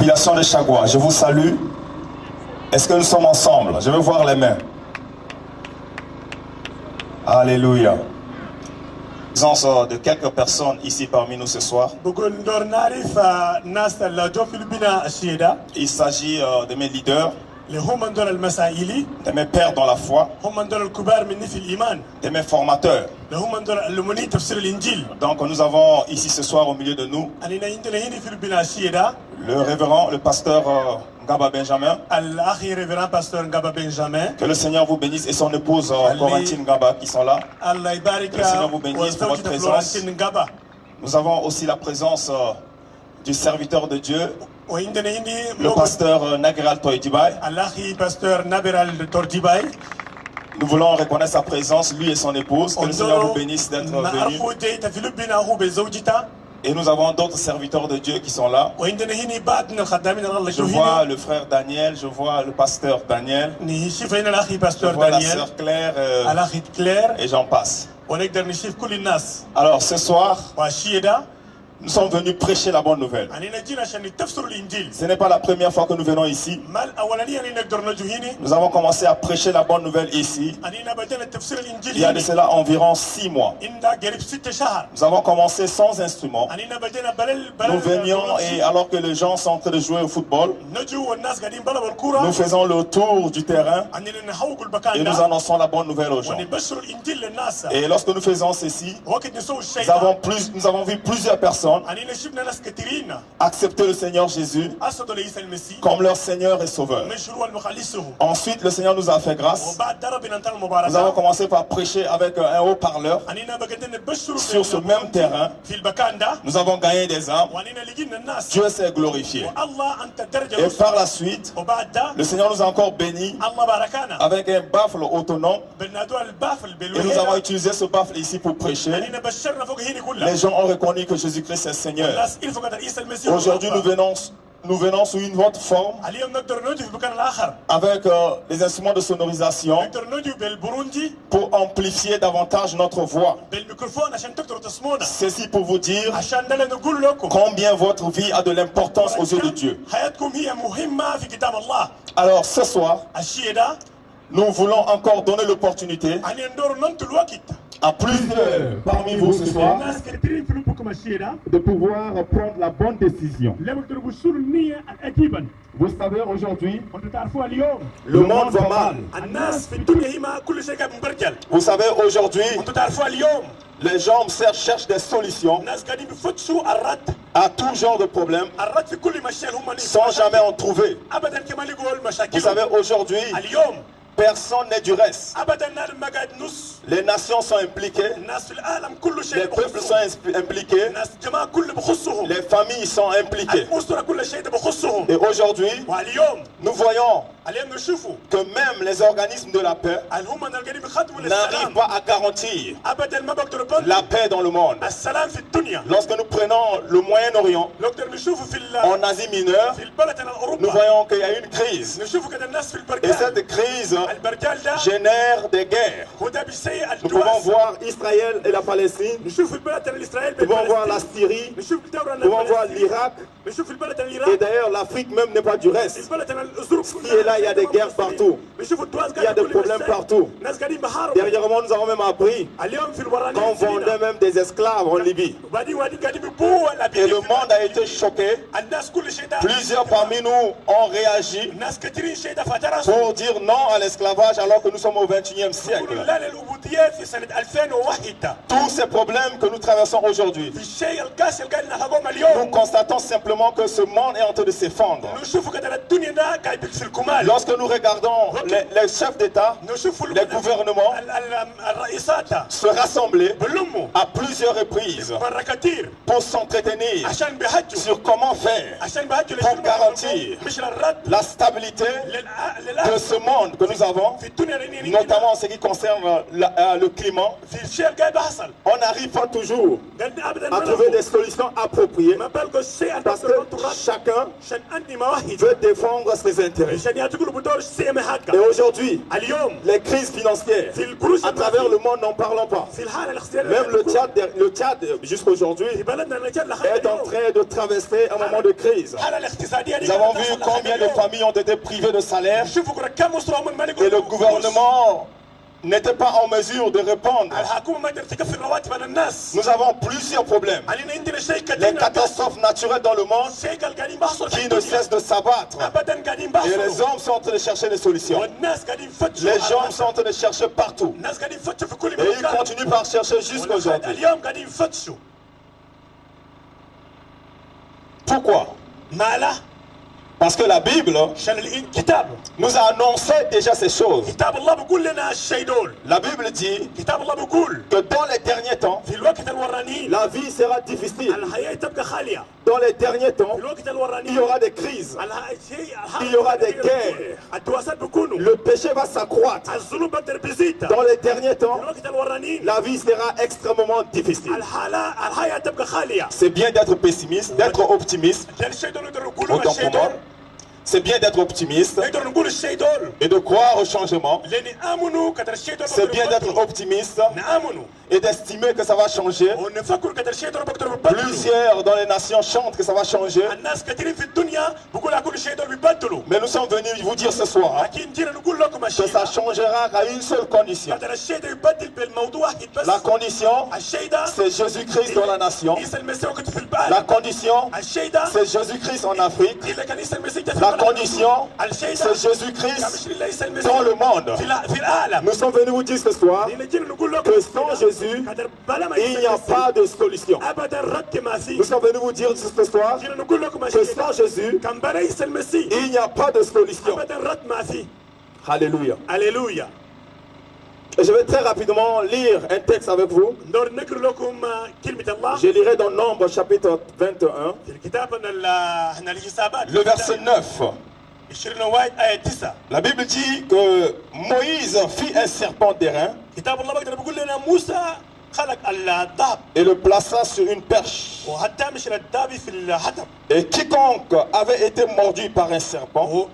population de Chagua, je vous salue. Est-ce que nous sommes ensemble? Je veux voir les mains. Alléluia. Présence de quelques personnes ici parmi nous ce soir. Il s'agit de mes leaders, de mes pères dans la foi, de mes formateurs. Donc nous avons ici ce soir au milieu de nous le révérend, le pasteur Ngaba Benjamin. Que le Seigneur vous bénisse et son épouse Corentine Ngaba qui sont là. Que le Seigneur vous bénisse pour votre présence. Nous avons aussi la présence du serviteur de Dieu, le pasteur Nageral Toydibay. Nous voulons reconnaître sa présence, lui et son épouse. Que le Seigneur vous bénisse d'être venus. Et nous avons d'autres serviteurs de Dieu qui sont là. Je vois le frère Daniel, je vois le pasteur Daniel, je vois la sœur Claire et j'en passe. Alors ce soir, nous sommes venus prêcher la bonne nouvelle. Ce n'est pas la première fois que nous venons ici. Nous avons commencé à prêcher la bonne nouvelle ici. Il y a de cela environ 6 mois. Nous avons commencé sans instrument. Nous venions et alors que les gens sont en train de jouer au football, nous faisons le tour du terrain et nous annonçons la bonne nouvelle aux gens. Et lorsque nous faisons ceci, nous avons vu plusieurs personnes accepter le Seigneur Jésus comme leur Seigneur et Sauveur. Ensuite, le Seigneur nous a fait grâce. Nous avons commencé par prêcher avec un haut-parleur sur ce même terrain. Nous avons gagné des âmes. Dieu s'est glorifié. Et par la suite, le Seigneur nous a encore bénis avec un baffle autonome. Et nous avons utilisé ce baffle ici pour prêcher. Les gens ont reconnu que Jésus-Christ est Seigneur. Aujourd'hui, nous venons sous une autre forme avec des instruments de sonorisation pour amplifier davantage notre voix. Ceci pour vous dire combien votre vie a de l'importance aux yeux de Dieu. Alors ce soir, nous voulons encore donner l'opportunité à plusieurs parmi vous ce soir de pouvoir prendre la bonne décision. Vous savez, aujourd'hui, le monde va mal. Vous savez, aujourd'hui, les gens cherchent des solutions à tout genre de problèmes sans jamais en trouver. Vous savez, aujourd'hui, personne n'est du reste. Les nations sont impliquées. Les peuples sont impliqués. Les familles sont impliquées. Et aujourd'hui, nous voyons que même les organismes de la paix n'arrivent pas à garantir la paix dans le monde. Lorsque nous prenons le Moyen-Orient, en Asie mineure, nous voyons qu'il y a une crise. Et cette crise génère des guerres. Nous pouvons voir Israël et la Palestine. Nous pouvons voir la Syrie. Nous pouvons voir l'Irak. Et d'ailleurs, l'Afrique même n'est pas du reste. Ici et là, il y a des guerres partout. Il y a des problèmes partout. Dernièrement, nous avons même appris qu'on vendait même des esclaves en Libye. Et le monde a été choqué. Plusieurs parmi nous ont réagi pour dire non à l'esclavage alors que nous sommes au 21e siècle. Tous ces problèmes que nous traversons aujourd'hui, nous constatons simplement que ce monde est en train de s'effondrer. Lorsque nous regardons les chefs d'État, les gouvernements se rassembler à plusieurs reprises pour s'entretenir sur comment faire pour garantir la stabilité de ce monde que nous nous avons, notamment en ce qui concerne le climat, on n'arrive pas toujours à trouver des solutions appropriées parce que chacun veut défendre ses intérêts. Et aujourd'hui, les crises financières à travers le monde, n'en parlons pas. Même le Tchad jusqu'à aujourd'hui, est en train de traverser un moment de crise. Nous avons vu combien de familles ont été privées de salaire et le gouvernement n'était pas en mesure de répondre. Nous avons plusieurs problèmes. Les catastrophes naturelles dans le monde qui ne cessent de s'abattre. Et les hommes sont en train de chercher des solutions. Les gens sont en train de chercher partout. Et ils continuent par chercher jusqu'à aujourd'hui. Pourquoi? Parce que la Bible nous a annoncé déjà ces choses. La Bible dit que dans les derniers temps, la vie sera difficile. Dans les derniers temps, il y aura des crises. Il y aura des guerres. Le péché va s'accroître. Dans les derniers temps, la vie sera extrêmement difficile. C'est bien d'être pessimiste, d'être optimiste. Autant pour moi. C'est bien d'être optimiste et de croire au changement. C'est bien d'être optimiste et d'estimer que ça va changer. Plusieurs dans les nations chantent que ça va changer. Mais nous sommes venus vous dire ce soir que ça changera à une seule condition. La condition, c'est Jésus-Christ dans la nation. La condition, c'est Jésus-Christ en Afrique. La condition, c'est Jésus-Christ dans le monde. Nous sommes venus vous dire ce soir que sans Jésus, il n'y a pas de solution. Nous sommes venus vous dire ce soir que sans Jésus, il n'y a pas de solution. Alléluia. Alléluia. Et je vais très rapidement lire un texte avec vous. Je lirai dans Nombre chapitre 21, le verset 9. La Bible dit que Moïse fit un serpent d'airain et le plaça sur une perche. Et quiconque avait été mordu par un serpent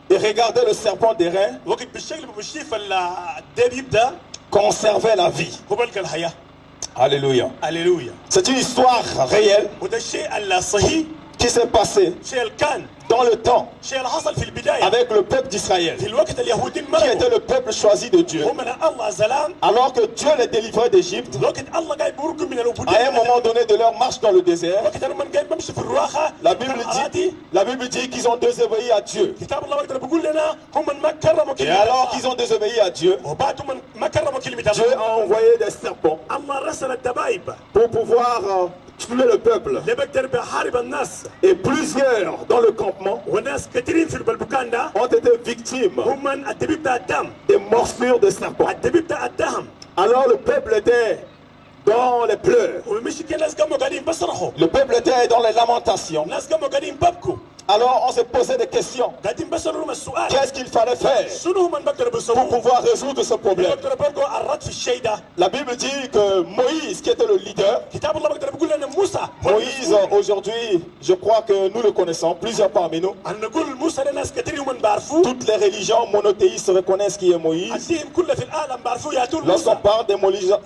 et regardait le serpent d'airain conservait la vie. Alléluia. Alléluia. C'est une histoire réelle qui s'est passée dans le temps avec le peuple d'Israël, qui était le peuple choisi de Dieu. Alors que Dieu les délivrait d'Égypte, à un moment donné de leur marche dans le désert, la Bible dit qu'ils ont désobéi à Dieu. Et alors qu'ils ont désobéi à Dieu, Dieu a envoyé des serpents pour pouvoir tuer le peuple. Et plusieurs dans le campement ont été victimes des morsures de serpents. Alors le peuple était dans les pleurs. Le peuple était dans les lamentations. Alors on s'est posé des questions. Qu'est-ce qu'il fallait faire pour pouvoir résoudre ce problème? La Bible dit que Moïse, qui était le leader, Moïse aujourd'hui, je crois que nous le connaissons, plusieurs parmi nous. Toutes les religions monothéistes reconnaissent qui est Moïse. Lorsqu'on parle des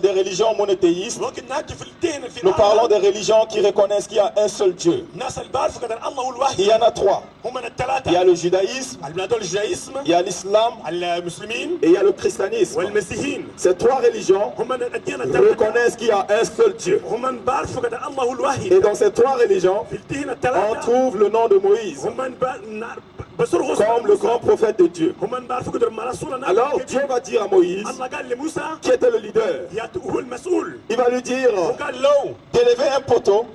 religions monothéistes, nous parlons des religions qui reconnaissent qu'il y a un seul Dieu. Il y en a trois. Il y a le judaïsme, il y a l'islam et il y a le christianisme. Ces trois religions reconnaissent qu'il y a un seul Dieu. Et dans ces trois religions, on trouve le nom de Moïse comme le grand prophète de Dieu. Alors Dieu va dire à Moïse, qui était le leader, il va lui dire d'élever un poteau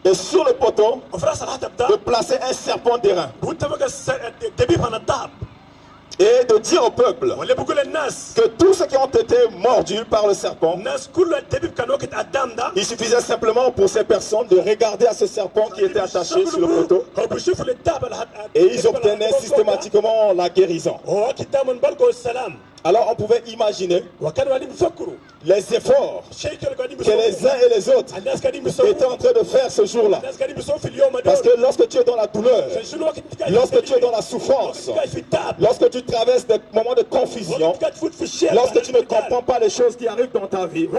et sur le poteau de placer un serpent d'airain. Et de dire au peuple que tous ceux qui ont été mordus par le serpent, il suffisait simplement pour ces personnes de regarder à ce serpent qui était attaché sur le poteau et ils obtenaient systématiquement la guérison. Alors on pouvait imaginer les efforts que les uns et les autres étaient en train de faire ce jour-là. Parce que lorsque tu es dans la douleur, lorsque tu es dans la souffrance, lorsque tu traverses des moments de confusion, lorsque tu ne comprends pas les choses qui arrivent dans ta vie,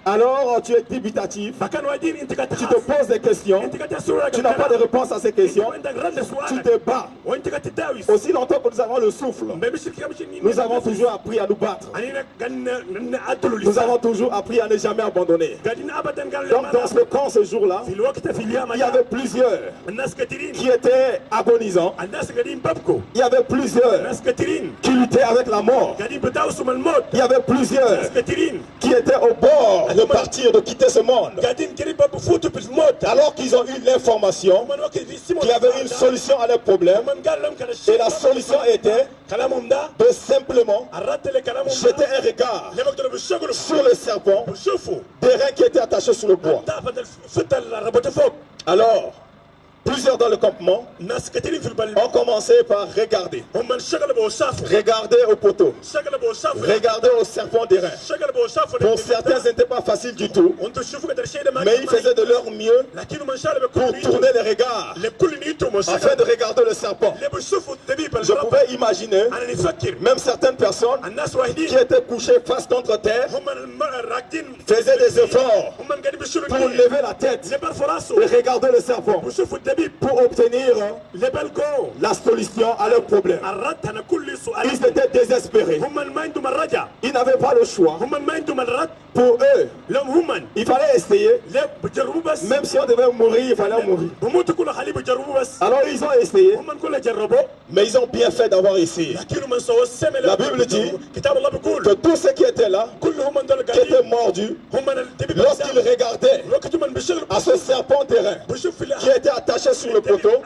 alors tu es dubitatif, tu te poses des questions, tu n'as pas de réponse à ces questions, tu te bats. Aussi longtemps que nous avons le souffle, nous avons toujours appris à nous battre. Nous avons toujours appris à ne jamais abandonner. Donc dans ce camp ce jour-là, il y avait plusieurs qui étaient agonisants. Il y avait plusieurs qui luttaient avec la mort. Il y avait plusieurs qui étaient au bord de partir, de quitter ce monde. Alors qu'ils ont eu l'information qu'il y avait une solution à leurs problèmes. Et la solution était de simplement jeter un regard sur le serpent, des reins qui étaient attachés sur le bois. Alors, plusieurs dans le campement ont commencé par regarder. Regarder au poteau. Regarder au serpent des reins. Pour certains, ce n'était pas facile du tout. Mais ils faisaient de leur mieux pour tourner les regards afin de regarder le serpent. Je pouvais imaginer même certaines personnes qui étaient couchées face contre terre faisaient des efforts pour lever la tête et regarder le serpent, pour obtenir la solution à leurs problèmes. Ils étaient désespérés. Ils n'avaient pas le choix. Pour eux, il fallait essayer. Même si on devait mourir, il fallait mourir. Alors ils ont essayé. Mais ils ont bien fait d'avoir essayé. La Bible dit que tous ceux qui étaient là, qui étaient mordus, lorsqu'ils regardaient à ce serpent terrain qui était attaché sur le poteau,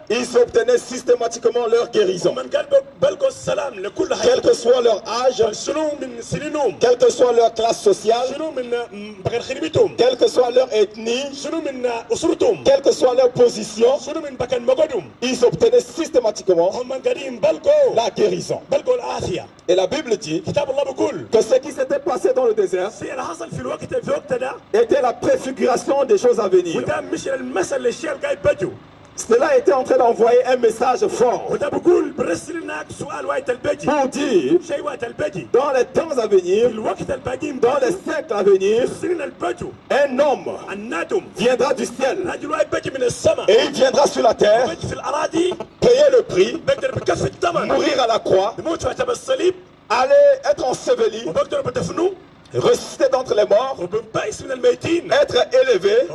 ils obtenaient systématiquement leur guérison. Quel que soit leur âge, quelle que soit leur classe sociale, quelle que soit leur ethnie, quelle que soit leur position, ils obtenaient systématiquement la guérison. Et la Bible dit que ce qui s'était passé dans le désert était la préfiguration des choses à venir. Cela était en train d'envoyer un message fort pour dire, dans les temps à venir, dans les siècles à venir, un homme viendra du ciel et il viendra sur la terre, payer le prix, mourir à la croix, aller être enseveli, ressusciter d'entre les morts, être élevé,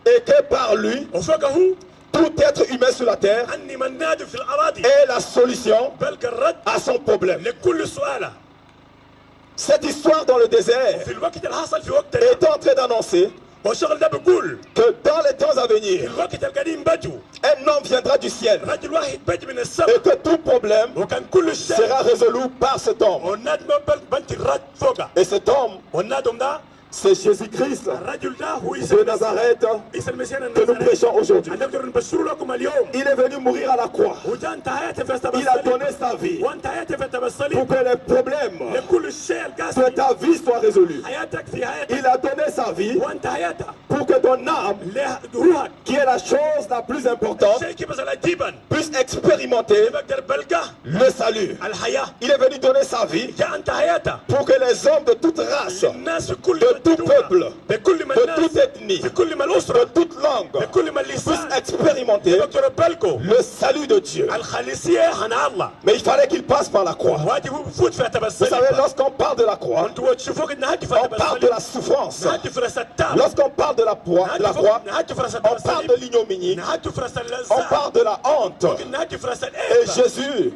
et que par lui, tout être humain sur la terre est la solution à son problème. Cette histoire dans le désert est en train d'annoncer que dans les temps à venir, un homme viendra du ciel et que tout problème sera résolu par cet homme. Et cet homme, c'est Jésus-Christ de Nazareth que nous prêchons aujourd'hui. Il est venu mourir à la croix. Il a donné sa vie pour que les problèmes de ta vie soient résolus. Il a donné sa vie pour que ton âme, qui est la chose la plus importante, puisse expérimenter le salut. Il est venu donner sa vie pour que les hommes de toute race, de tout peuple, de toute ethnie, de toute langue, puissent expérimenter le salut de Dieu. Mais il fallait qu'il passe par la croix. Vous savez, lorsqu'on parle de la croix, on parle de la souffrance. Lorsqu'on parle de la croix, on parle de l'ignominie, on parle de la honte. Et Jésus,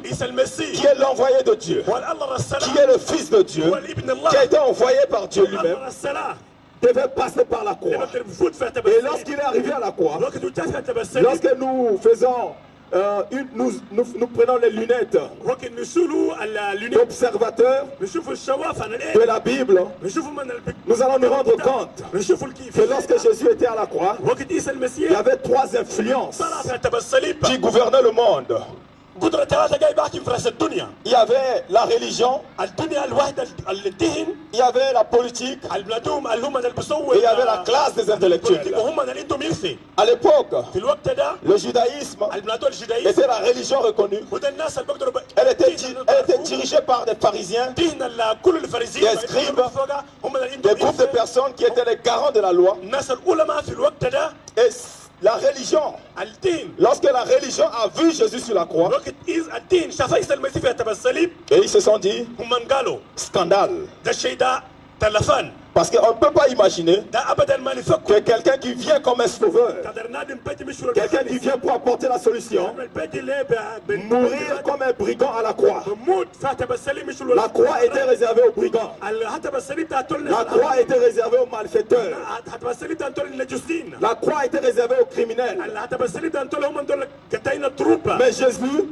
qui est l'envoyé de Dieu, qui est le Fils de Dieu, qui a été envoyé par Dieu lui-même, devait passer par la croix. Et lorsqu'il est arrivé à la croix, lorsque nous faisons nous prenons les lunettes d'observateurs de la Bible, nous allons nous rendre compte que lorsque Jésus était à la croix, il y avait 3 influences qui gouvernaient le monde. Il y avait la religion, il y avait la politique, et il y avait la classe des intellectuels. À l'époque, le judaïsme était la religion reconnue. Elle était dirigée par des pharisiens, des scribes, des groupes de personnes qui étaient les garants de la loi. Et la religion, lorsque la religion a vu Jésus sur la croix, et ils se sont dit, scandale. Parce qu'on ne peut pas imaginer que quelqu'un qui vient comme un sauveur, quelqu'un qui vient pour apporter la solution, mourir comme un brigand à la croix. La croix était réservée aux brigands. La croix était réservée aux malfaiteurs. La croix était réservée aux criminels. Mais Jésus,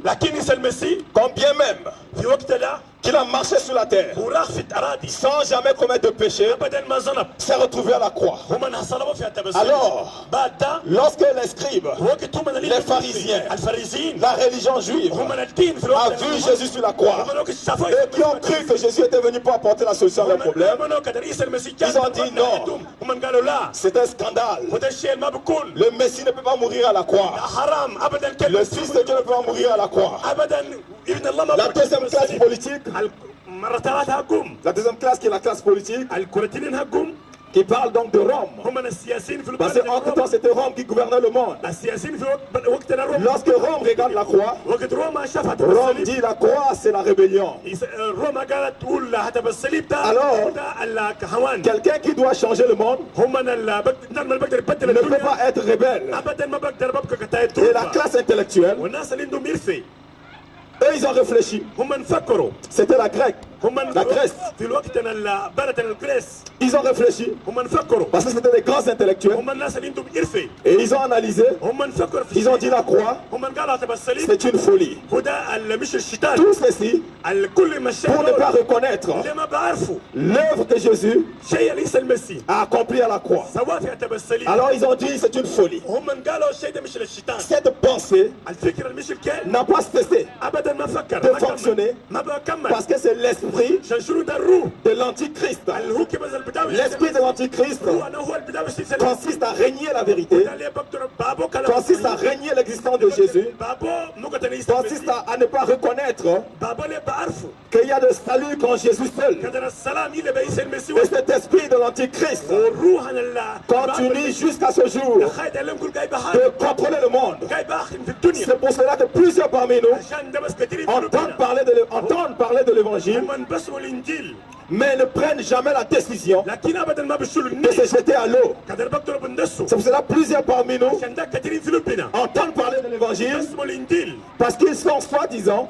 quand bien même qu'il a marché sur la terre sans jamais commettre de péché, s'est retrouvé à la croix. Alors, lorsque les scribes, les pharisiens, la religion juive a vu Jésus sur la croix et qui ont cru que Jésus était venu pour apporter la solution à leurs problèmes, ils ont dit non, c'est un scandale. Le Messie ne peut pas mourir à la croix. Le Fils de Dieu ne peut pas mourir à la croix. La deuxième classe politique, la deuxième classe qui est la classe politique, qui parle donc de Rome. Parce qu'entre temps c'était Rome qui gouvernait le monde. Lorsque Rome regarde la croix, Rome dit la croix c'est la rébellion. Alors, quelqu'un qui doit changer le monde ne peut pas être rebelle. Et la classe intellectuelle, eux ils ont réfléchi. C'était la Grèce. Ils ont réfléchi parce que c'était des grands intellectuels et ils ont analysé. Ils ont dit la croix c'est une folie. Tout ceci pour ne pas reconnaître l'œuvre que Jésus a accomplie à la croix. Alors ils ont dit c'est une folie. Cette pensée n'a pas cessé de fonctionner parce que c'est l'esprit de l'antichrist. L'esprit de l'antichrist consiste à régner la vérité, consiste à régner l'existence de Jésus, consiste à ne pas reconnaître qu'il y a de salut qu'en Jésus seul. Et cet esprit de l'antichrist continue jusqu'à ce jour de contrôler le monde. C'est pour cela que plusieurs parmi nous entendent parler de l'évangile, mais ne prennent jamais la décision de se jeter à l'eau. C'est pour cela que plusieurs parmi nous entendent parler de l'évangile parce qu'ils sont soi-disant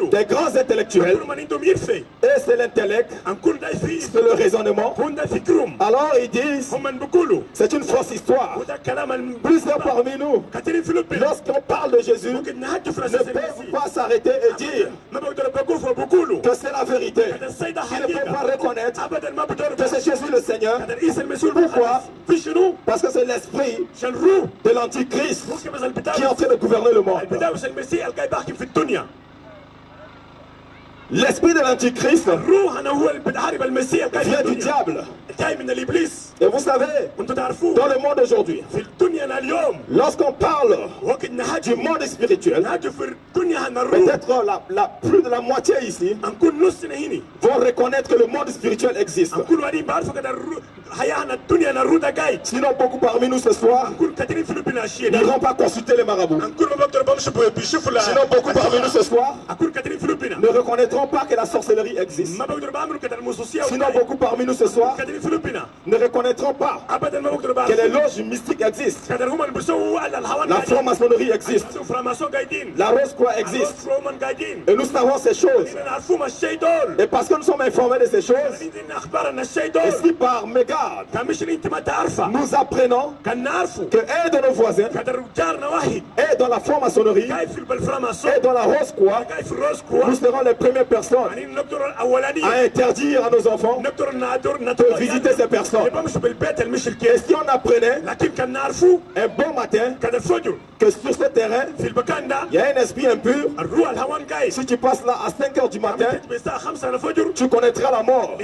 des grands intellectuels et c'est l'intellect, c'est le raisonnement. Alors ils disent c'est une fausse histoire. Plusieurs parmi nous, lorsqu'on parle de Jésus, ne peuvent pas s'arrêter et dire que c'est la vérité. Ils ne peuvent pas reconnaître que c'est Jésus le Seigneur. Pourquoi? Parce que c'est l'esprit de l'antichrist qui est en train de gouverner le monde. L'esprit de l'antichrist vient du diable. Et vous savez, dans le monde aujourd'hui, lorsqu'on parle du monde spirituel, peut-être plus de la moitié ici vont reconnaître que le monde spirituel existe. Sinon, beaucoup parmi nous ce soir n'iront pas consulter les marabouts. Sinon, beaucoup parmi nous ce soir ne reconnaîtront pas que la sorcellerie existe. Sinon, beaucoup parmi nous ce soir ne reconnaîtront pas que les loges mystiques existent. La franc-maçonnerie existe. La Rose-Croix existe. Et nous savons ces choses. Et parce que nous sommes informés de ces choses, et si par mégarde, nous apprenons qu'un de nos voisins est dans la franc-maçonnerie et dans la Rose-Croix, nous serons les premières personnes à interdire à nos enfants de visiter ces personnes. Et si on apprenait un bon matin que sur ce terrain, il y a un esprit impur, si tu passes là à 5 h du matin, tu connaîtras la mort.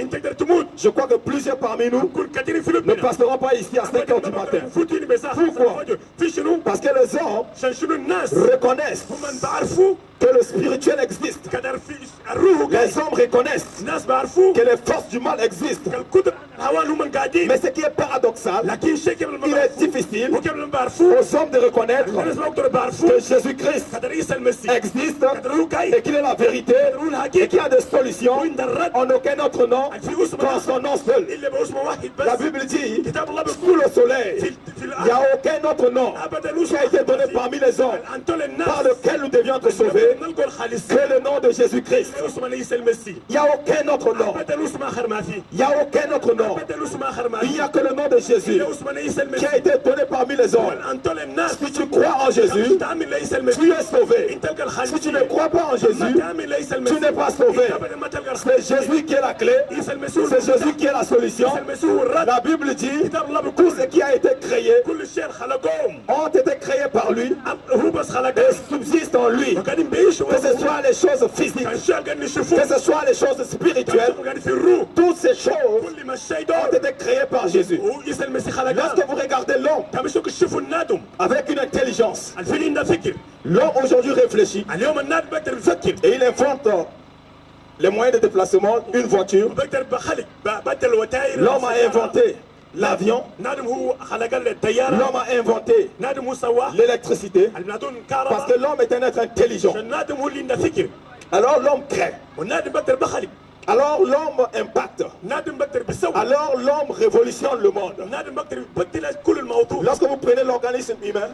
Je crois que plusieurs parmi nous ne passeront pas ici à 5 h du matin. Pourquoi? Parce que les hommes reconnaissent que le spirituel existe. Les hommes reconnaissent que les forces du mal existent. Mais ce qui est paradoxal, il est difficile aux hommes de reconnaître que Jésus-Christ existe et qu'il est la vérité et qu'il y a des solutions en aucun autre nom qu'en son nom seul. La Bible dit, sous le soleil, il n'y a aucun autre nom qui a été donné parmi les hommes par lequel nous devions être sauvés que le nom de Jésus-Christ. Il n'y a aucun autre nom. Il n'y a aucun autre nom. Il n'y a que le nom de Jésus qui a été donné parmi les hommes. Si tu crois en Jésus, tu es sauvé. Si tu ne crois pas en Jésus, tu n'es pas sauvé. C'est Jésus qui est la clé. C'est Jésus qui est la solution. La Bible dit, tout ce qui a été créé ont été créés par lui et subsistent en lui. Que ce soit les choses physiques, que ce soit les choses spirituelles, toutes ces choses ont été créées par Jésus. Lorsque vous regardez l'homme avec une intelligence, l'homme aujourd'hui réfléchit et il invente les moyens de déplacement, une voiture. L'homme a inventé l'avion. L'homme a inventé l'électricité parce que l'homme est un être intelligent. Alors l'homme crée. Alors l'homme impacte. Alors l'homme révolutionne le monde. Lorsque vous prenez l'organisme humain,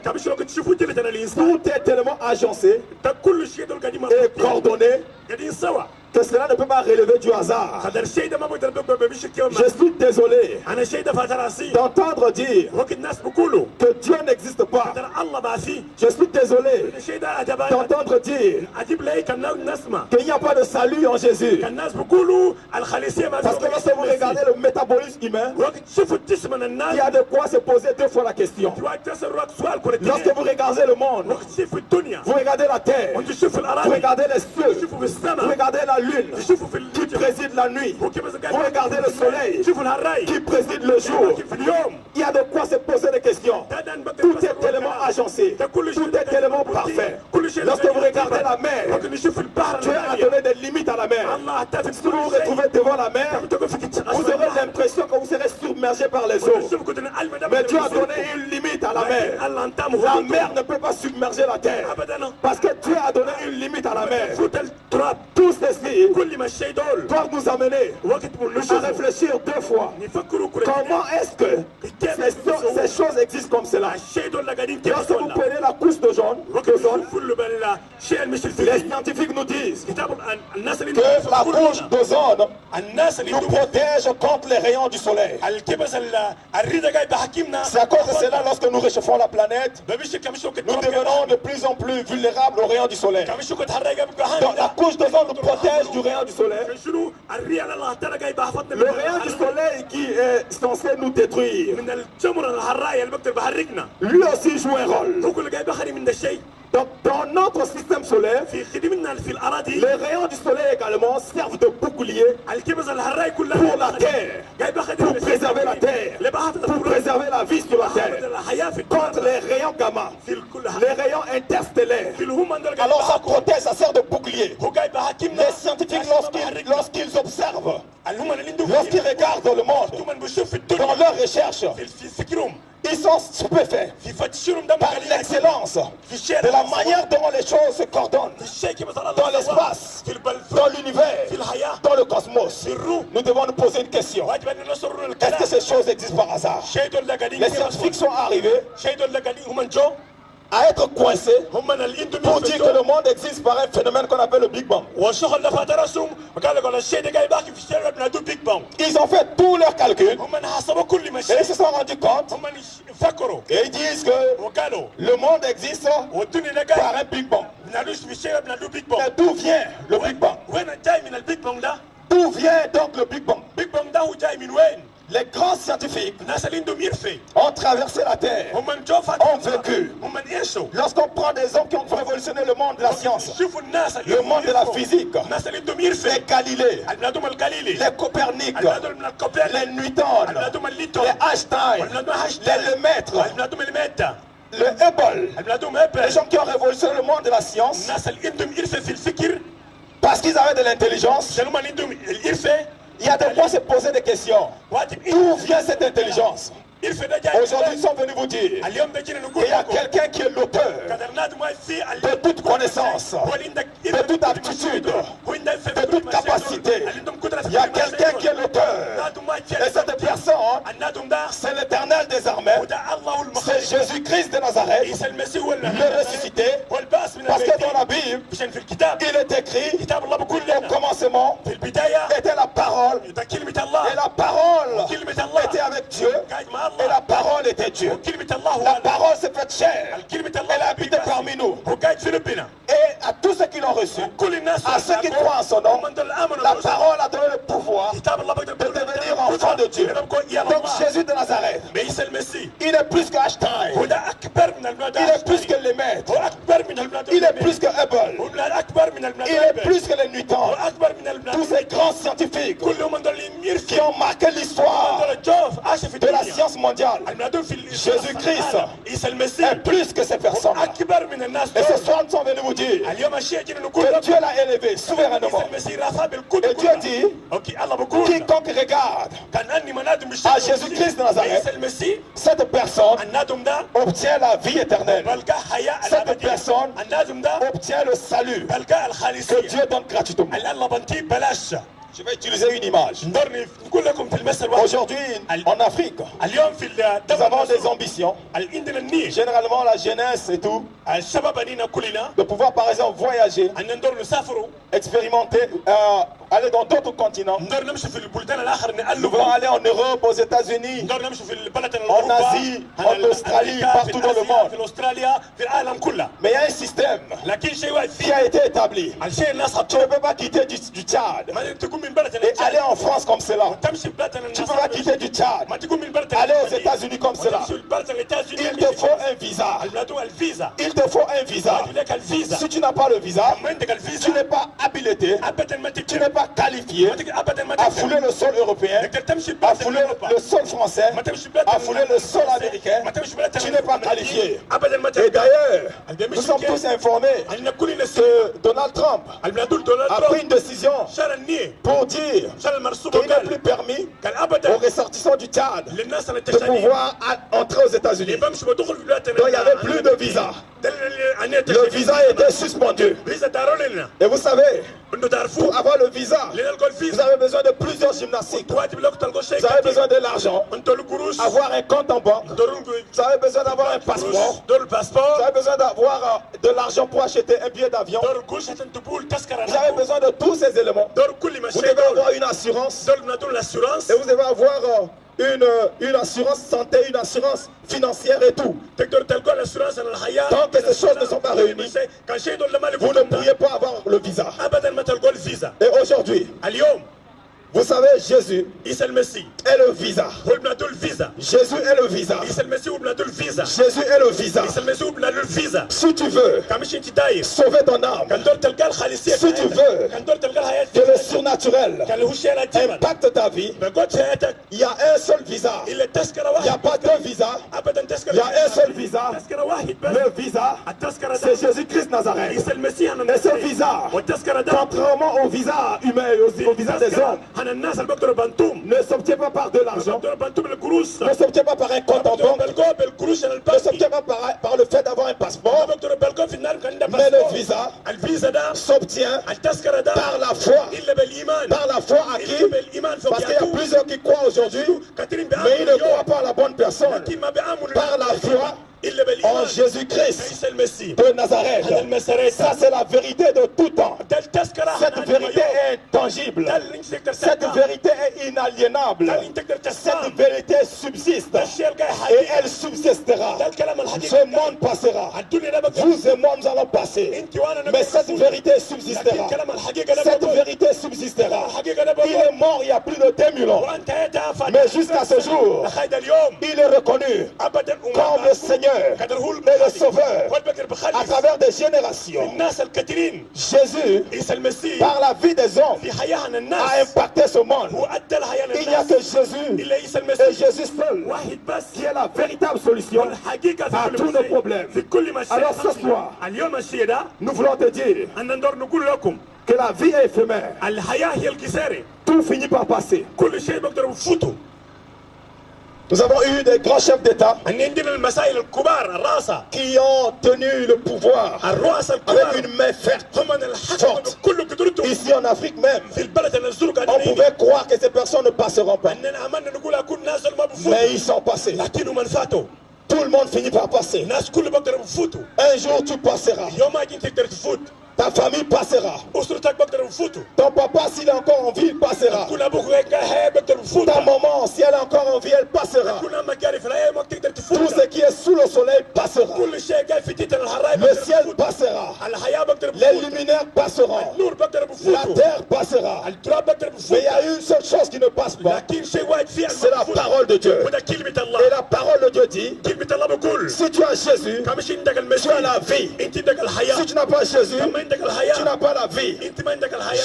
tout est tellement agencé et coordonné que cela ne peut pas relever du hasard. Je suis désolé d'entendre dire que Dieu n'existe pas. Je suis désolé d'entendre dire qu'il n'y a pas de salut en Jésus. Parce que lorsque vous regardez le métabolisme humain, il y a de quoi se poser deux fois la question. Lorsque vous regardez le monde, vous regardez la terre, vous regardez les cieux, vous regardez la lune qui préside la nuit, vous regardez le soleil qui préside le jour, il y a de quoi se poser des questions. Tout est tellement agencé, tout est tellement parfait. Lorsque vous regardez la mer, Dieu a donné des limites à la mer. Si vous vous retrouvez devant la mer, vous aurez l'impression que vous serez submergé par les eaux. Mais Dieu a donné une limite à la mer. La mer ne peut pas submerger la terre parce que Dieu a donné une limite à la mer. Tout ceci doit nous amener à réfléchir deux fois. Comment est-ce que ces choses existent comme cela? Lorsque vous prenez la couche d'ozone, les scientifiques nous disent que la couche d'ozone nous protège contre les rayons du soleil. C'est à cause de cela, lorsque nous réchauffons la planète, nous devenons de plus en plus vulnérables aux rayons du soleil. Donc la couche d'ozone nous protège du rayon du soleil. Le rayon du soleil qui est censé nous détruire, lui aussi joue un rôle. Donc dans notre système solaire, les rayons du soleil également servent de bouclier pour la terre, pour préserver la terre, pour préserver la vie sur la terre contre les rayons gamma, les rayons interstellaires. Alors ça protège, ça sert de bouclier. Les scientifiques, lorsqu'ils observent, lorsqu'ils regardent le monde dans leurs recherches, ils sont stupéfaits par l'excellence de la manière dont les choses se coordonnent dans l'espace, dans l'univers, dans le cosmos, nous devons nous poser une question. Est-ce que ces choses existent par hasard? Les scientifiques sont arrivés à être coincés pour dire que le monde existe par un phénomène qu'on appelle le Big Bang. Ils ont fait tous leurs calculs et ils se sont rendus compte et ils disent que le monde existe par un Big Bang. Mais d'où vient le Big Bang? D'où vient donc le Big Bang? Les grands scientifiques ont traversé la Terre, ont vécu. Lorsqu'on prend des hommes qui ont révolutionné le monde de la science, le monde de la physique, les Galilée, les Copernic, les Newton, les Einstein, les Lemaitre, le Hubble, les gens qui ont révolutionné le monde de la science, parce qu'ils avaient de l'intelligence. Il y a des fois se poser des questions. D'où vient cette intelligence? Aujourd'hui, ils sont venus vous dire qu'il y a quelqu'un qui est l'auteur de toute connaissance, de toute aptitude, de toute capacité. Il y a quelqu'un qui est l'auteur. Et cette personne, c'est l'Éternel des armées. C'est Jésus-Christ de Nazareth, le ressuscité. Parce que dans la Bible, il est écrit au commencement était la parole. Et la parole était avec Dieu. Et la parole était Dieu. La parole s'est faite chair. Elle a habité parmi nous. Et à tous ceux qui l'ont reçu, à ceux qui croient en son nom, la parole a donné le pouvoir de devenir enfant de Dieu. Donc Jésus de Nazareth, il est plus qu'Einstein. Il est plus que Lemaitre. Il est plus que Hubble. Il est plus que les Newton. Tous ces grands scientifiques qui ont marqué l'histoire de la science mondiale. Jésus-Christ est plus que ces personnes. Et ce soir, nous sommes venus vous dire que Dieu l'a élevé souverainement. Et Dieu dit, quiconque regarde à Jésus-Christ de Nazareth, cette personne obtient la vie éternelle. Cette personne obtient le salut que Dieu donne gratuitement. Je vais utiliser une image. Aujourd'hui, en Afrique, nous avons des ambitions. Généralement, la jeunesse et tout, de pouvoir par exemple voyager, expérimenter, aller dans d'autres continents. Nous voulons aller en Europe, aux États-Unis, en Asie, en Australie, partout dans le monde. Mais il y a un système qui a été établi. Tu ne peux pas quitter du Tchad et aller en France comme cela. Tu ne peux pas quitter du Tchad, aller aux États-Unis comme cela. Il te faut un visa. Il te faut un visa. Si tu n'as pas le visa, tu n'es pas habilité, tu n'es pas qualifié à fouler le sol européen, à fouler le sol français, à fouler le sol américain. Tu n'es pas qualifié. Et d'ailleurs, nous sommes tous informés que Donald Trump a pris une décision pour dire qu'il n'est plus permis aux ressortissants du Tchad de pouvoir entrer aux États-Unis. Donc il n'y avait plus de visa. Le visa était suspendu. Et vous savez, pour avoir le visa, vous avez besoin de plusieurs gymnastiques. Vous avez besoin de l'argent, avoir un compte en banque. Vous avez besoin d'avoir un passeport. Vous avez besoin d'avoir de l'argent pour acheter un billet d'avion. Vous avez besoin de tous ces éléments. Vous devez avoir une assurance. Et vous devez avoir une assurance santé, une assurance financière et tout. Tant que ces choses ne sont pas réunies, vous ne pourriez pas avoir le visa. Et aujourd'hui, vous savez, Jésus est le visa. Jésus est le visa. Jésus est le visa. Si tu veux sauver ton âme, si tu veux que le surnaturel impacte ta vie, il y a un seul visa. Il n'y a pas deux visas. Il y a un seul visa. Le visa, c'est Jésus-Christ Nazareth. Et ce visa, contrairement au visa humain, au visa des hommes, ne s'obtient pas par de l'argent, ne s'obtient pas par un compte en banque, ne s'obtient pas par le fait d'avoir un passeport, mais le visa s'obtient par la foi. Par la foi à qui? Parce qu'il y a plusieurs qui croient aujourd'hui, mais ils ne croient pas à la bonne personne. Par la foi en Jésus-Christ de Nazareth. Ça, c'est la vérité de tout temps. Cette vérité est intangible. Cette vérité est inaliénable. Cette vérité subsiste. Et elle subsistera. Ce monde passera. Vous et moi, nous allons passer. Mais cette vérité subsistera. Cette vérité subsistera. Il est mort il y a plus de 2000 ans. Mais jusqu'à ce jour, il est reconnu comme le Seigneur et le Sauveur à travers des générations. Jésus, par la vie des hommes, a impacté ce monde. Il n'y a que Jésus et Jésus seul qui est la véritable solution à tous nos problèmes. Alors ce soir, nous voulons te dire que la vie est éphémère. Tout finit par passer. Nous avons eu des grands chefs d'État qui ont tenu le pouvoir avec une main forte. Ici en Afrique même, on pouvait croire que ces personnes ne passeront pas. Mais ils sont passés. Tout le monde finit par passer. Un jour tu passeras. Ta famille passera. Ton papa, s'il est encore en vie, il passera. Ta maman, si elle est encore en vie, elle passera. Tout ce qui est sous le soleil passera. Le ciel passera. Les luminaires passeront. La terre passera. Mais il y a une seule chose qui ne passe pas. C'est la parole de Dieu. Et la parole de Dieu dit, si tu as Jésus, tu as la vie. Si tu n'as pas Jésus, tu n'as pas la vie.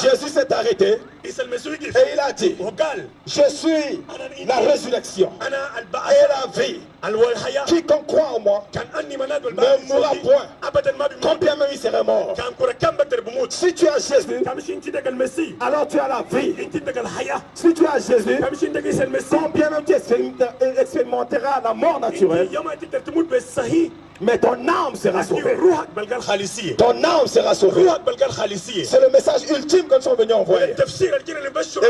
Jésus s'est arrêté et il a dit, je suis la résurrection et la vie. Quiconque croit en moi ne mourra point. Combien même il serait mort. Si tu as Jésus, alors tu as la vie. Si tu as Jésus, combien même tu expérimenteras la mort naturelle, mais ton âme sera sauvée. Ton âme sera sauvée. C'est le message ultime que nous sommes venus envoyer. Et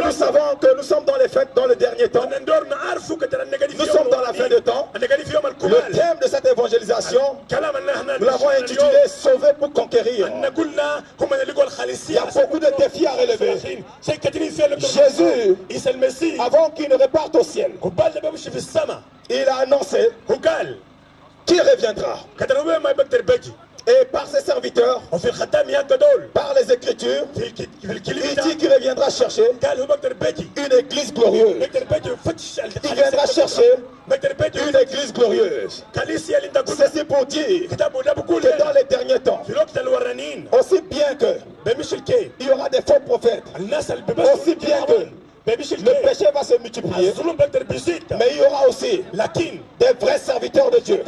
nous savons que nous sommes dans les fêtes, dans le dernier temps. Nous sommes dans la fin de temps. Le thème de cette évangélisation, nous l'avons intitulé Sauver pour conquérir. Il y a beaucoup de défis à relever. Jésus, avant qu'il ne reparte au ciel, il a annoncé qu'il reviendra. Et par ses serviteurs, par les Écritures, il dit qu'il reviendra chercher une église glorieuse. Il viendra chercher une église glorieuse. C'est pour dire que dans les derniers temps, aussi bien que il y aura des faux prophètes, aussi bien que le péché va se multiplier, mais il y aura aussi des vrais serviteurs de Dieu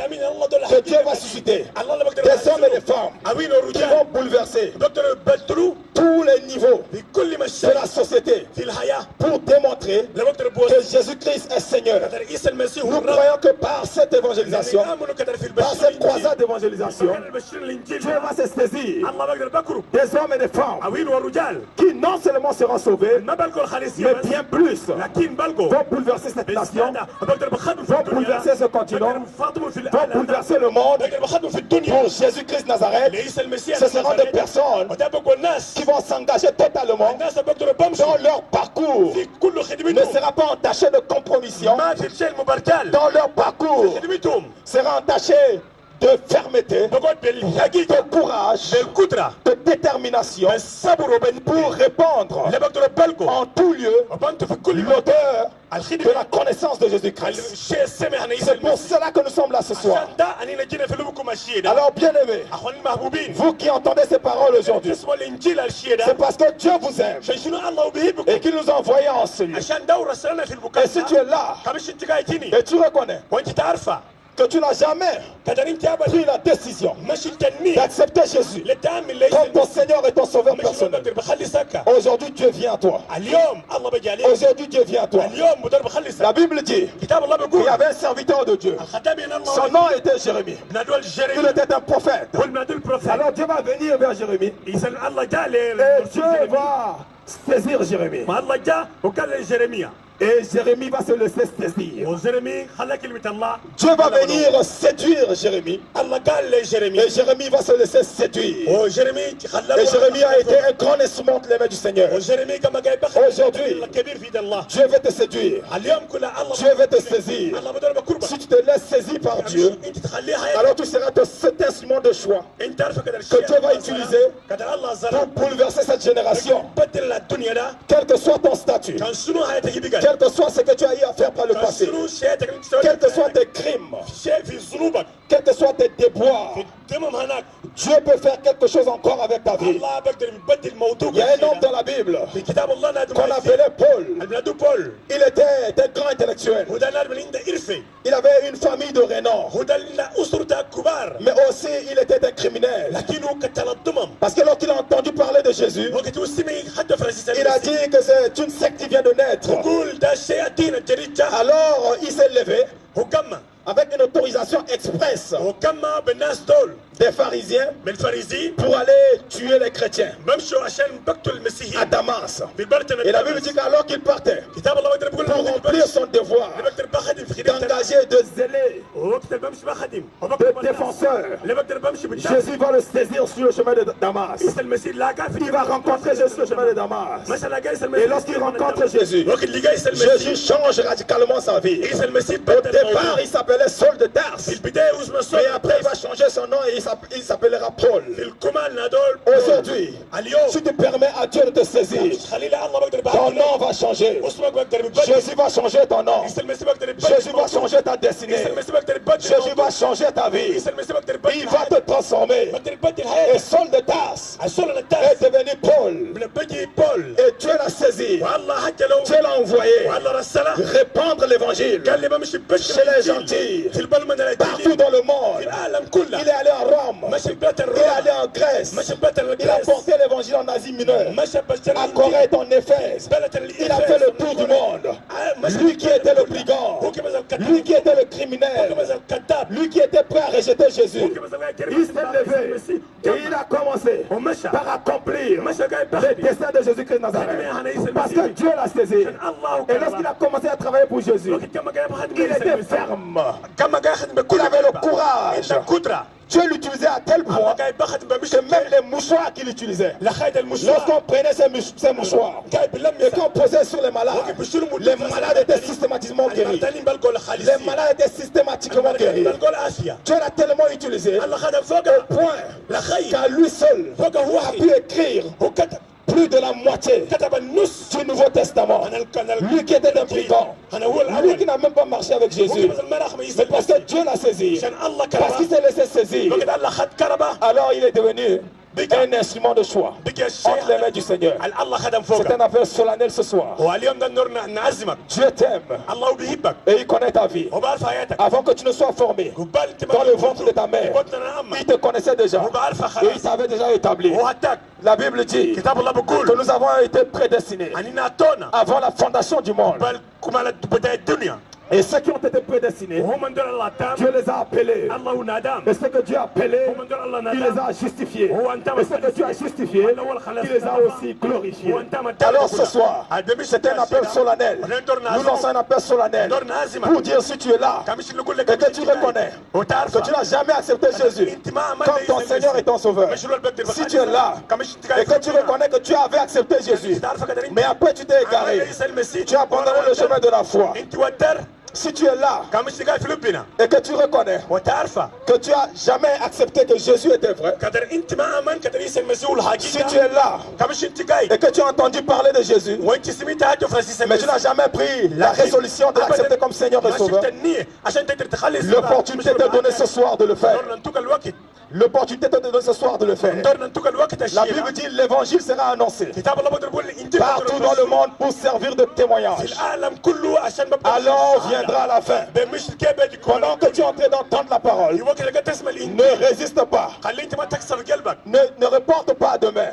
que Dieu va susciter, des hommes et des femmes qui vont bouleverser tous les niveaux de la société pour démontrer que Jésus-Christ est Seigneur. Nous croyons que par cette évangélisation, par cette croisade d'évangélisation, Dieu va se saisir des hommes et des femmes qui non seulement seront sauvés, mais bien plus vont bouleverser cette nation, vont bouleverser ce continent, vont bouleverser le monde. Pour Jésus-Christ Nazareth, ce seront des personnes qui vont s'engager totalement dans leur parcours. Ne sera pas entaché de compromission. Dans leur parcours sera entaché de fermeté, de courage, de détermination pour répandre en tout lieu l'odeur de la connaissance de Jésus-Christ. C'est pour cela que nous sommes là ce soir. Alors bien aimés, vous qui entendez ces paroles aujourd'hui, c'est parce que Dieu vous aime et qu'il nous a envoyés en celui. Et si tu es là et tu reconnais que tu n'as jamais pris la décision d'accepter Jésus comme ton Seigneur et ton Sauveur personnel, aujourd'hui Dieu vient à toi. Aujourd'hui Dieu vient à toi. La Bible dit qu'il y avait un serviteur de Dieu. Son nom était Jérémie. Il était un prophète. Alors Dieu va venir vers Jérémie. Et Dieu va saisir Jérémie. Et Jérémie va se laisser saisir. Dieu va venir séduire Jérémie. Et Jérémie va se laisser séduire. Et Jérémie a été un grand instrument entre les mains du Seigneur. Aujourd'hui, Dieu veut te séduire. Dieu veut te saisir. Si tu te laisses saisir par Dieu, alors tu seras cet instrument de choix que Dieu va utiliser pour bouleverser cette génération. Quel que soit ton statut, quel que soit ce que tu as eu à faire par le passé, quels que soient tes crimes, quels que soient tes déboires, Dieu peut faire quelque chose encore avec ta vie. Il y a un homme dans la Bible qu'on appelait Paul. Il était un grand intellectuel. Il avait une famille de renom. Mais aussi il était un criminel. Parce que lorsqu'il a entendu parler de Jésus, il a dit que c'est une secte qui vient de naître. Alors il s'est levé avec une autorisation express des pharisiens pour aller tuer les chrétiens à Damas. Et la Bible dit qu'alors qu'il partait pour remplir son devoir d'engager de zélés, de défenseurs, Jésus va le saisir sur le chemin de Damas. Il va rencontrer Jésus sur le chemin de Damas. Et lorsqu'il rencontre Jésus, Jésus change radicalement sa vie. Au départ il s'appelait Saul de Tarse, et après il va changer son nom et il s'appellera Paul. Aujourd'hui, si tu permets à Dieu de te saisir, ton nom va changer. Jésus va changer ton nom. Jésus va changer ta destinée. Jésus va changer ta vie. Il va te transformer. Et Saul de Tarse est devenu Paul. Et Dieu l'a saisi. Dieu l'a envoyé répandre l'évangile chez les gentils, partout dans le monde. Il est allé à Rome, il est allé en Grèce, il a porté l'évangile en Asie mineure, à Corinthe, en Éphèse. Il a fait le tour du monde. Lui qui était le brigand, lui qui était le criminel, lui qui était prêt à rejeter Jésus, il s'est levé et il a commencé par accomplir le dessein de Jésus-Christ de Nazareth. Parce que Dieu l'a saisi. Et lorsqu'il a commencé à travailler pour Jésus, il était ferme. Il avait le courage. Dieu l'utilisait à tel point que même les mouchoirs qu'il utilisait, lorsqu'on prenait ces mouchoirs et qu'on posait sur les malades étaient systématiquement guéris. Les malades étaient systématiquement guéris. Dieu l'a tellement utilisé au point qu'à lui seul a pu écrire plus de la moitié du Nouveau Testament. Lui qui était un brigand, lui qui n'a même pas marché avec Jésus, mais parce que Dieu l'a saisi, parce qu'il s'est laissé saisir, alors il est devenu un instrument de choix entre les mains du Seigneur. C'est un appel solennel ce soir. Dieu t'aime et il connaît ta vie. Avant que tu ne sois formé dans le ventre de ta mère, il te connaissait déjà et il t'avait déjà établi. La Bible dit que nous avons été prédestinés avant la fondation du monde. Et ceux qui ont été prédestinés, Dieu les a appelés. Et ceux que Dieu a appelés, il les a justifiés. Et ceux que Dieu a justifiés, il les a aussi glorifiés. Alors ce soir, c'est un appel solennel. Nous lançons un appel solennel pour dire si tu es là et que tu reconnais que tu n'as jamais accepté Jésus comme ton Seigneur et ton Sauveur. Si tu es là et que tu reconnais que tu avais accepté Jésus, mais après tu t'es égaré, tu as abandonné le chemin de la foi. Si tu es là et que tu reconnais que tu n'as jamais accepté que Jésus était vrai, si tu es là et que tu as entendu parler de Jésus, mais tu n'as jamais pris la résolution de l'accepter comme Seigneur et Sauveur, l'opportunité te donnée ce soir de le faire. L'opportunité te donne ce soir de le faire. La Bible dit l'évangile sera annoncé partout dans le monde pour servir de témoignage. Alors viendra viendra à la fin. Pendant que tu es en train d'entendre la parole, ne résiste pas. Ne reporte pas à demain.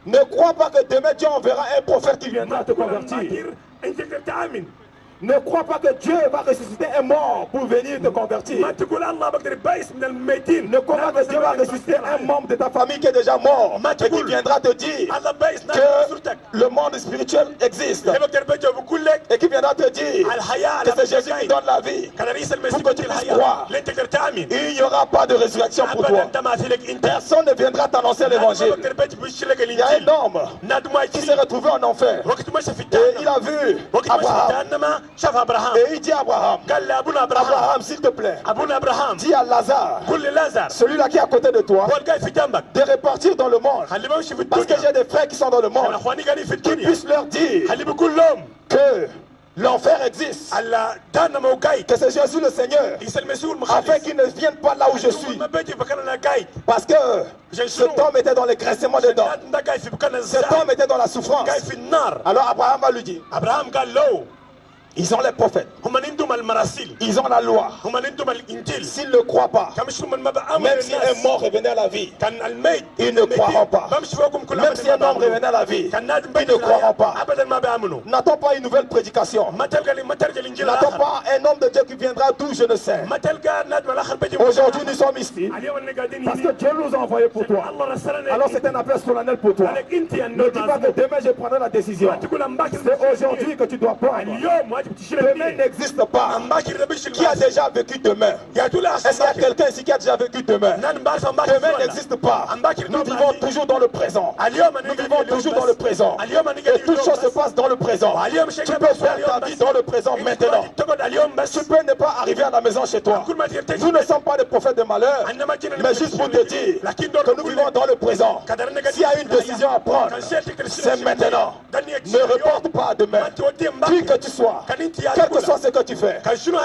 Ne crois pas que demain Dieu enverra un prophète qui viendra te convertir. Ne crois pas que Dieu va ressusciter un mort pour venir te convertir. Ne crois pas que Dieu va ressusciter un membre de ta famille qui est déjà mort et qui viendra te dire que le monde spirituel existe et qui viendra te dire que c'est Jésus qui donne la vie pour que tu puisses croire. Il n'y aura pas de résurrection pour toi. Personne ne viendra t'annoncer l'évangile. Il y a un homme qui s'est retrouvé en enfer et il a vu Abraham. Et il dit à Abraham, Abraham, s'il te plaît, dis à Lazare, celui-là qui est à côté de toi, de repartir dans le monde. Parce que j'ai des frères qui sont dans le monde, qui puissent leur dire que l'enfer existe, que c'est Jésus le Seigneur, afin qu'ils ne viennent pas là où je suis. Parce que cet homme était dans les graissements des dents, cet homme était dans la souffrance. Alors Abraham va lui dire, ils ont les prophètes, ils ont la loi. S'ils ne croient pas, même si un mort revenait à la vie, ils ne croiront pas. Même si un homme revenait à la vie, ils ne croiront pas. N'attends pas une nouvelle prédication. N'attends pas un homme de Dieu qui viendra d'où je ne sais. Aujourd'hui nous sommes ici parce que Dieu nous a envoyés pour toi. Alors c'est un appel solennel pour toi. Ne dis pas que demain je prendrai la décision. C'est aujourd'hui que tu dois prendre. Demain n'existe pas. Qui a déjà vécu demain? Est-ce qu'il y a quelqu'un ici qui a déjà vécu demain? Demain n'existe pas. Nous vivons toujours dans le présent. Nous vivons toujours dans le présent. Et toute chose se passe dans le présent. Tu peux faire ta vie dans le présent maintenant. Tu peux ne pas arriver à la maison chez toi. Nous ne sommes pas des prophètes de malheur, mais juste pour te dire que nous vivons dans le présent. S'il y a une décision à prendre, c'est maintenant. Ne reporte pas à demain. Qui que tu sois, quel que soit ce que tu fais,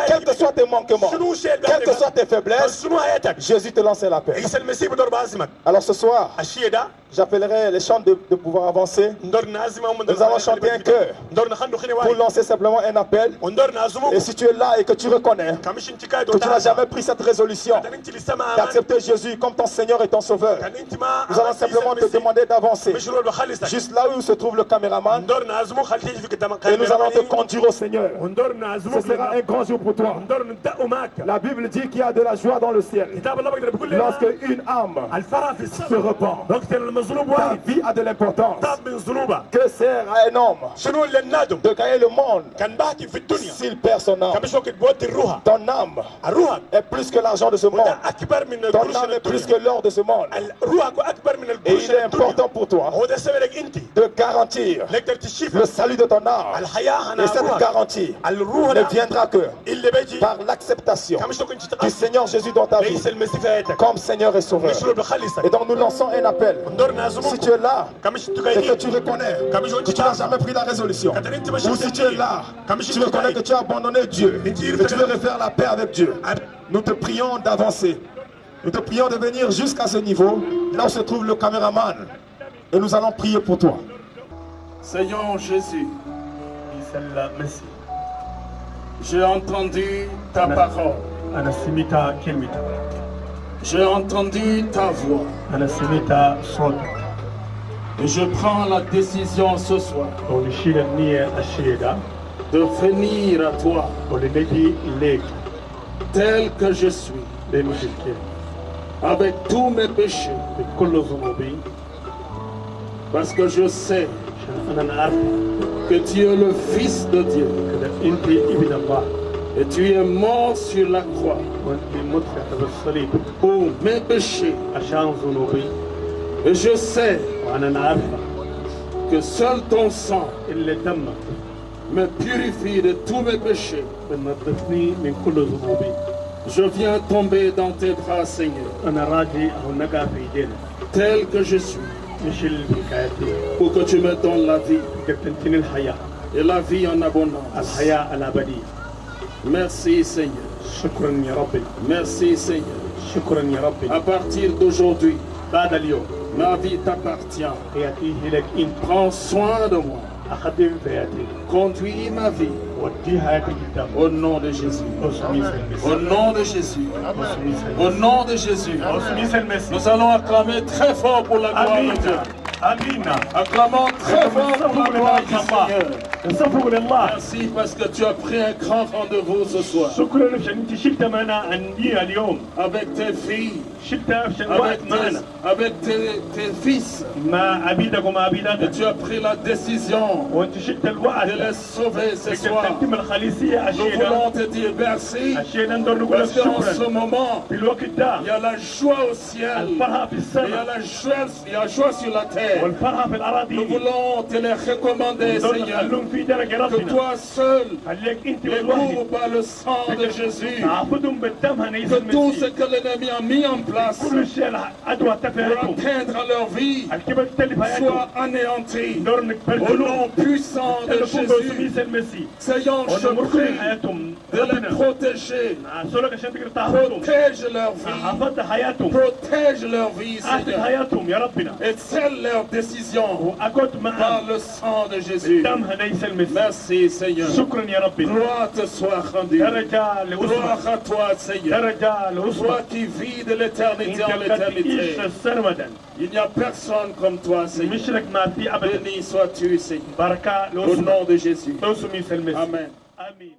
quels que soient tes manquements, quelles que soient tes faiblesses, Jésus te lance la paix. Alors ce soir, j'appellerai les chants de pouvoir avancer. Nous allons chanter un chœur pour lancer simplement un appel. Et si tu es là et que tu reconnais que tu n'as jamais pris cette résolution d'accepter Jésus comme ton Seigneur et ton Sauveur, nous allons simplement te demander d'avancer juste là où se trouve le caméraman et nous allons te conduire au Seigneur. Ce sera un grand jour pour toi. La Bible dit qu'il y a de la joie dans le ciel lorsque une âme se repent. Ta vie a de l'importance. Que sert à un homme de gagner le monde s'il perd son âme? Ton âme est plus que l'argent de ce monde. Ton âme est plus que l'or de ce monde. Et il est important pour toi de garantir le salut de ton âme. Et cette garantie ne viendra que par l'acceptation du Seigneur Jésus dans ta vie comme Seigneur et Sauveur. Et donc nous lançons un appel. Si tu es là et que tu reconnais que tu n'as jamais pris la résolution, ou si tu es là, tu reconnais que tu as abandonné Dieu et tu veux refaire la paix avec Dieu, nous te prions d'avancer. Nous te prions de venir jusqu'à ce niveau, là où se trouve le caméraman. Et nous allons prier pour toi. Seigneur Jésus, j'ai entendu ta parole. J'ai entendu ta voix. Et je prends la décision ce soir de venir à toi tel que je suis, avec tous mes péchés, parce que je sais que tu es le Fils de Dieu et tu es mort sur la croix pour mes péchés. Et je sais que seul ton sang me purifie de tous mes péchés. Je viens tomber dans tes bras, Seigneur, tel que je suis, pour que tu me donnes la vie et la vie en abondance. Merci, Seigneur. Merci, Seigneur. À partir d'aujourd'hui, ma vie t'appartient. Prends soin de moi. أخدم حياتي. Conduis ma vie ودي حياتي قدام. au nom de Jésus. اسمي Au nom de Jésus. Au nom de Jésus. المسيح. Nous allons acclamer très fort pour la gloire de Dieu. امين. Acclamons très fort pour la gloire du Seigneur. نصفق لله. Merci parce que tu as pris un grand rendez-vous ce soir. شكرا لك انت شلت معنا عندي اليوم. Avec tes filles. شلت وقت معنا. Avec tes fils. مع عبيدك ومع Et عبيداتك. tu as pris la décision وانت شلت الوقت. de les sauver ce soir. تقدم الخليصية Nous عشان voulons te dire merci. عشان نقدر نقول لك Parce qu'en ce شكرا. moment, في الوقت ده il y a la joie au ciel. الفرحة في Et il y السماء a la joie sur la terre. والفرحة في Nous الأراضي. voulons te les recommander, نقدر Seigneur. نخلوهم في درجة Que ربنا. toi seul خليك انت les والواحد. couvres par le sang de Jésus. تعبدهم بالدم هنيس Que tout ce المسيح. que l'ennemi a mis en place كل شيء عدوى pour تفعلكم. atteindre à leur vie الكبر تلف حياتكم. soit anéanti. نقدر Au نقبلهم. nom puissant de تلفون Jésus, باسم المسيح. Seigneur, je ونمركم prie حياتهم. de les ربنا. protéger. سولك عشان تقدر تعبدهم. Protège leur vie. حفظت حياتهم. Protège leur vie, أعطي Seigneur. حياتهم يا ربنا. Et scelle leur décision وأقعد par معهم. le sang de Jésus. دم هنيس المسيح. Merci, Seigneur. شكرا يا ربنا. Gloire te soit rendue. درجة لأسرة. Gloire à toi, Seigneur. درجة لأسرة. Toi qui vis de l'éternité en انت l'éternité. تعيش سرمدا. Il n'y a personne comme toi, Seigneur. مشرك ما في أبدا. Béni sois-tu, Seigneur. بركة Au لأسرة. nom de Jésus. باسم المسيح. Amen. آمين.